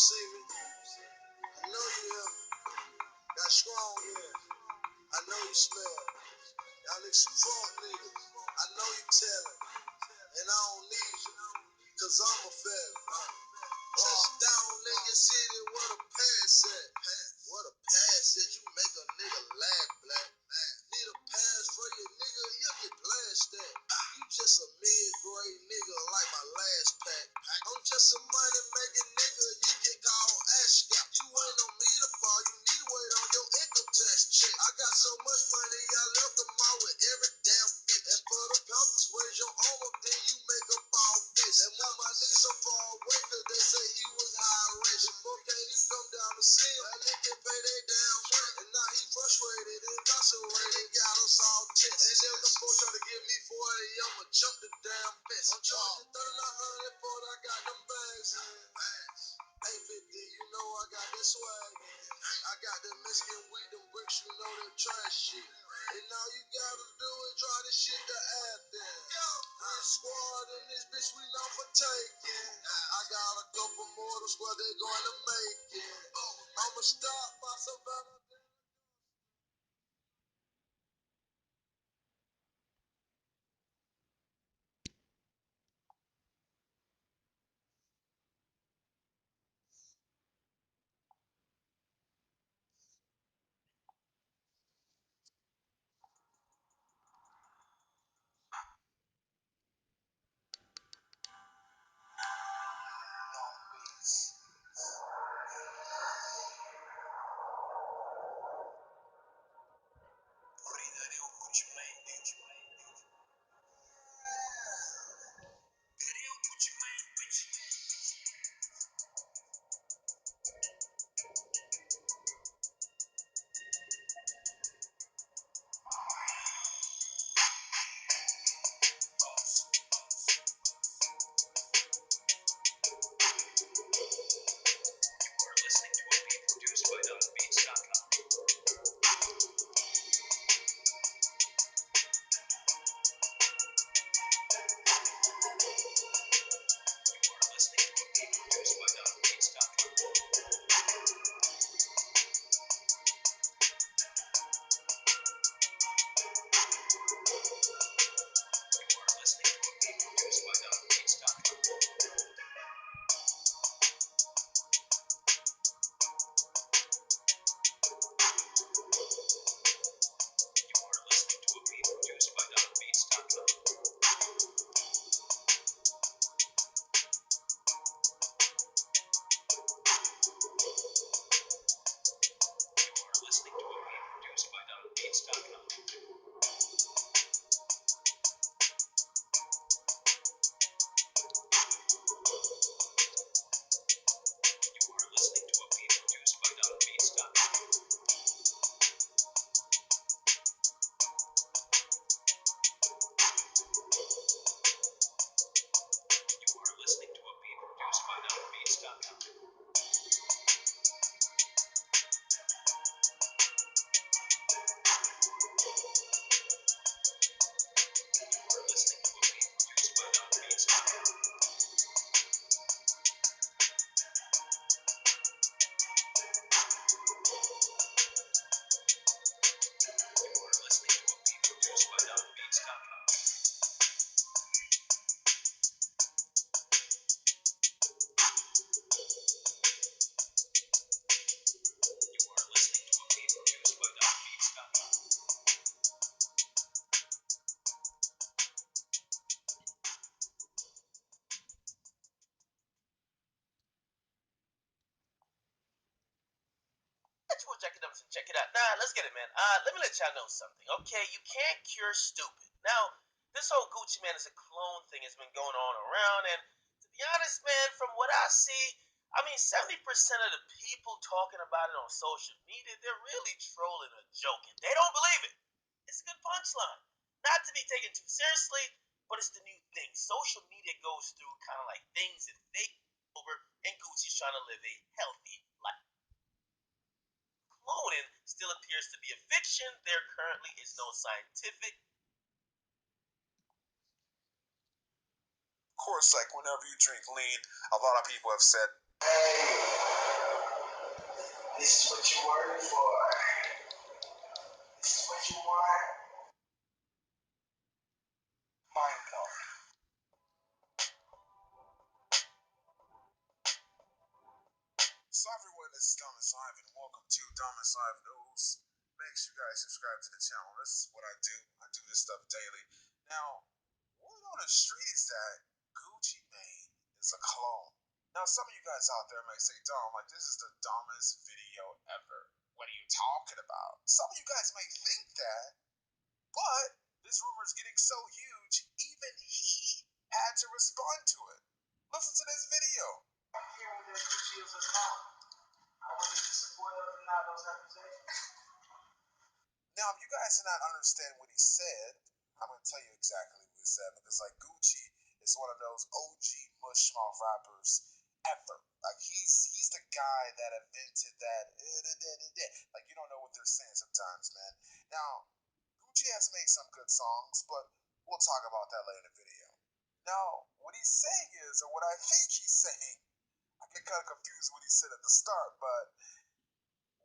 see me. I know you hear me. Got strong here. I know you smell. Y'all niggas some front niggas. I know you tellin'. And I don't need you. Cause I'm a fella. Touchdown in your city, what a pass at. What a pass at. You make a nigga laugh, black. Need a pass for your nigga, you'll get blasted. You just a mid-grade nigga like my last pack. I'm just a money-making nigga, you get called Ashcott. You ain't on me to fall, you need to wait on your income tax check. I got so much money, I left them all with every damn bitch. And for the Panthers, raise your arm up, then you make a ball fist. And when my niggas so far away, cause they say he was high rich. Your boy can't even come down to see him. That nigga can pay they damn rent. And now he frustrated, incarcerated, got us all tense. And if the folks try to give me 40, I'ma jump the damn fence. I'm charging 3900 for it, I got them bags in. 850, you know I got that swag. I got the Mexican weed, them bricks, you know that trash shit. And all you gotta do is draw this shit to Athens. This squad in this bitch, we not for taking. I got a couple more, the squad, they gonna make it. I'ma stop by Savannah. Check it out. Nah, let's get it, man. Let me let y'all know something. Okay, you can't cure stupid. Now, this whole Gucci Man is a clone thing has been going on around, and to be honest, man, from what I see, I mean, 70% of the people talking about it on social media, they're really trolling or joking. They don't believe it. It's a good punchline. Not to be taken too seriously, but it's the new thing. Social media goes through kind of like things and fake over, and Gucci's trying to live a healthy life. Cloning still appears to be a fiction. There currently is no scientific. Of course, like whenever you drink lean, a lot of people have said Hey, this is what you work for. This is what you want. Mind blowing. So everyone, this is Thomas Live, and welcome to Thomas Live News. Make sure you guys subscribe to the channel. This is what I do. I do this stuff daily. Now, word on the street is that Gucci Mane is a clone. Now, some of you guys out there may say, Dom, like, this is the dumbest video ever. What are you talking about? Some of you guys may think that, but this rumor is getting so huge, even he had to respond to it. Listen to this video. I'm hearing that Gucci is a clone. I wasn't in support of or not those accusations. Now, if you guys did not understand what he said, I'm going to tell you exactly what he said, because, like, Gucci is one of those OG mushmouth rappers ever. Like, he's the guy that invented that. Like, you don't know what they're saying sometimes, man. Now, Gucci has made some good songs, but we'll talk about that later in the video. Now, what he's saying is, or what I think he's saying, I get kind of confused what he said at the start, but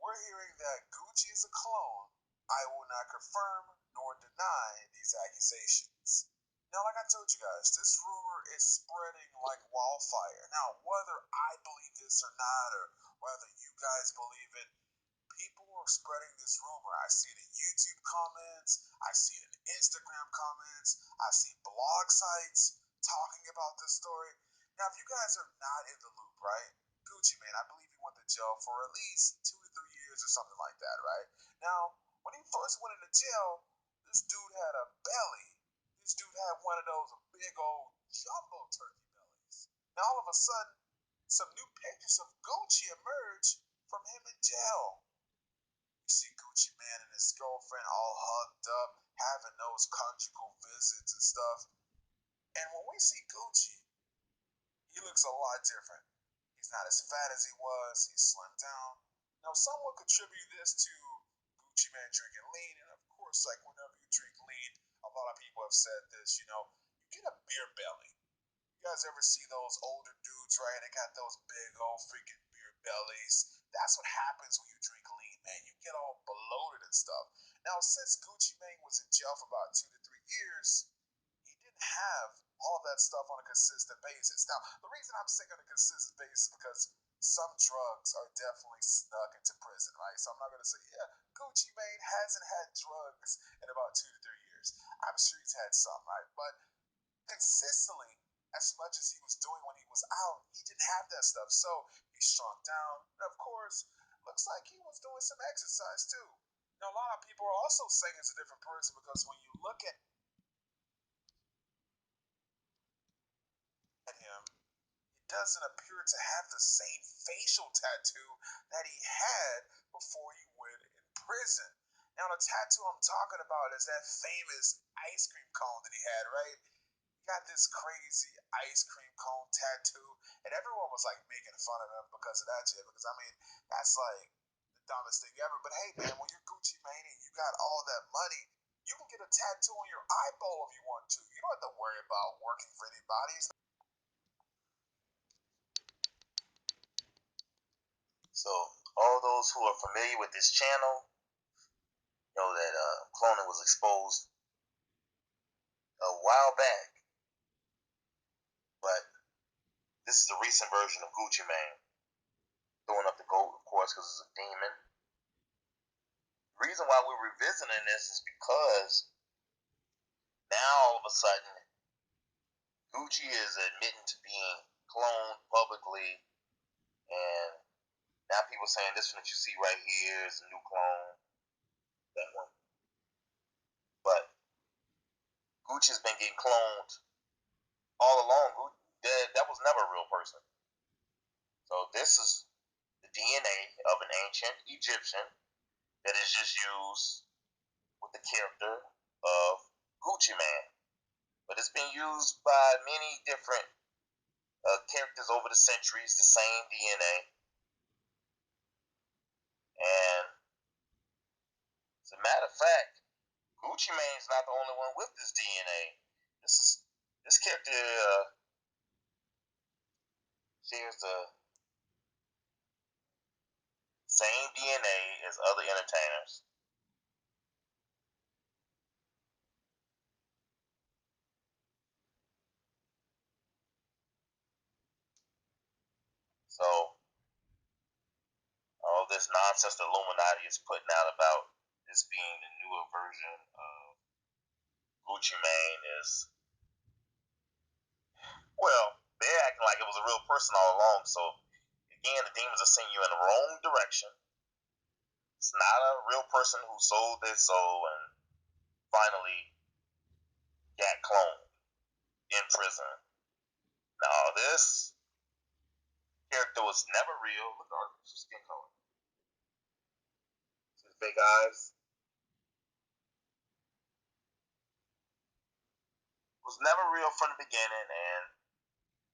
we're hearing that Gucci is a clone. I will not confirm nor deny these accusations. Now, like I told you guys, this rumor is spreading like wildfire. Now, whether I believe this or not, or whether you guys believe it, people are spreading this rumor. I see it in YouTube comments, I see it in Instagram comments, I see blog sites talking about this story. Now, if you guys are not in the loop, right? Gucci Mane, I believe he went to jail for at least 2 to 3 years or something like that, right? Now, when he first went into jail, this dude had a belly. This dude had one of those big old jumbo turkey bellies. Now, all of a sudden, some new pictures of Gucci emerge from him in jail. You see Gucci Mane and his girlfriend all hugged up, having those conjugal visits and stuff. And when we see Gucci, he looks a lot different. He's not as fat as he was, he's slimmed down. Now, some would contribute this to Gucci Mane drinking lean, and of course, like whenever you drink lean, a lot of people have said this, you get a beer belly. You guys ever see those older dudes, right? They got those big old freaking beer bellies. That's what happens when you drink lean, man. You get all bloated and stuff. Now, since Gucci Mane was in jail for about 2 to 3 years, he didn't have all of that stuff on a consistent basis. Now, the reason I'm saying on a consistent basis is because some drugs are definitely snuck into prison, right? So I'm not going to say, yeah, Gucci Mane hasn't had drugs in about 2 to 3 years. I'm sure he's had some, right? But consistently, as much as he was doing when he was out, he didn't have that stuff. So he shrunk down. And of course, looks like he was doing some exercise too. Now, a lot of people are also saying he's a different person because when you look at him, he doesn't appear to have the same facial tattoo that he had before he went in prison. Now, the tattoo I'm talking about is that famous ice cream cone that he had, right? He got this crazy ice cream cone tattoo, and everyone was like making fun of him because of that shit. Because I mean, that's like the dumbest thing ever. But hey, man, when you're Gucci Mane and you got all that money, you can get a tattoo on your eyeball if you want to. You don't have to worry about working for anybody. So, all those who are familiar with this channel know that cloning was exposed a while back, but this is a recent version of Gucci Mane throwing up the goat, of course, because it's a demon. The reason why we're revisiting this is because now all of a sudden Gucci is admitting to being cloned publicly, and now people saying this one that you see right here is a new clone, that one. But Gucci's been getting cloned all along. That was never a real person. So this is the DNA of an ancient Egyptian that is just used with the character of Gucci Mane. But it's been used by many different characters over the centuries, the same DNA. And as a matter of fact, Gucci Mane's not the only one with this DNA. This character shares the same DNA as other entertainers. So all this nonsense the Illuminati is putting out about this being the newer version of Gucci Mane is, well, they're acting like it was a real person all along. So again, the demons are sending you in the wrong direction. It's not a real person who sold their soul and finally got cloned in prison. Now this character was never real, regardless of skin color. His big eyes was never real from the beginning, and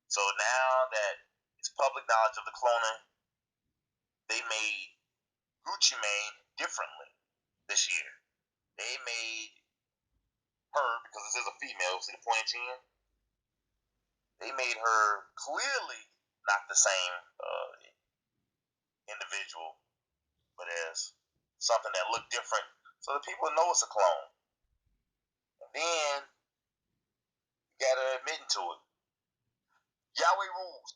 so now that it's public knowledge of the cloning, they made Gucci Mane differently this year. They made her, because this is a female, see the pointy chin? They made her clearly not the same individual, but as something that looked different, so the people know it's a clone. And then you gotta admit to it. Yahweh rules.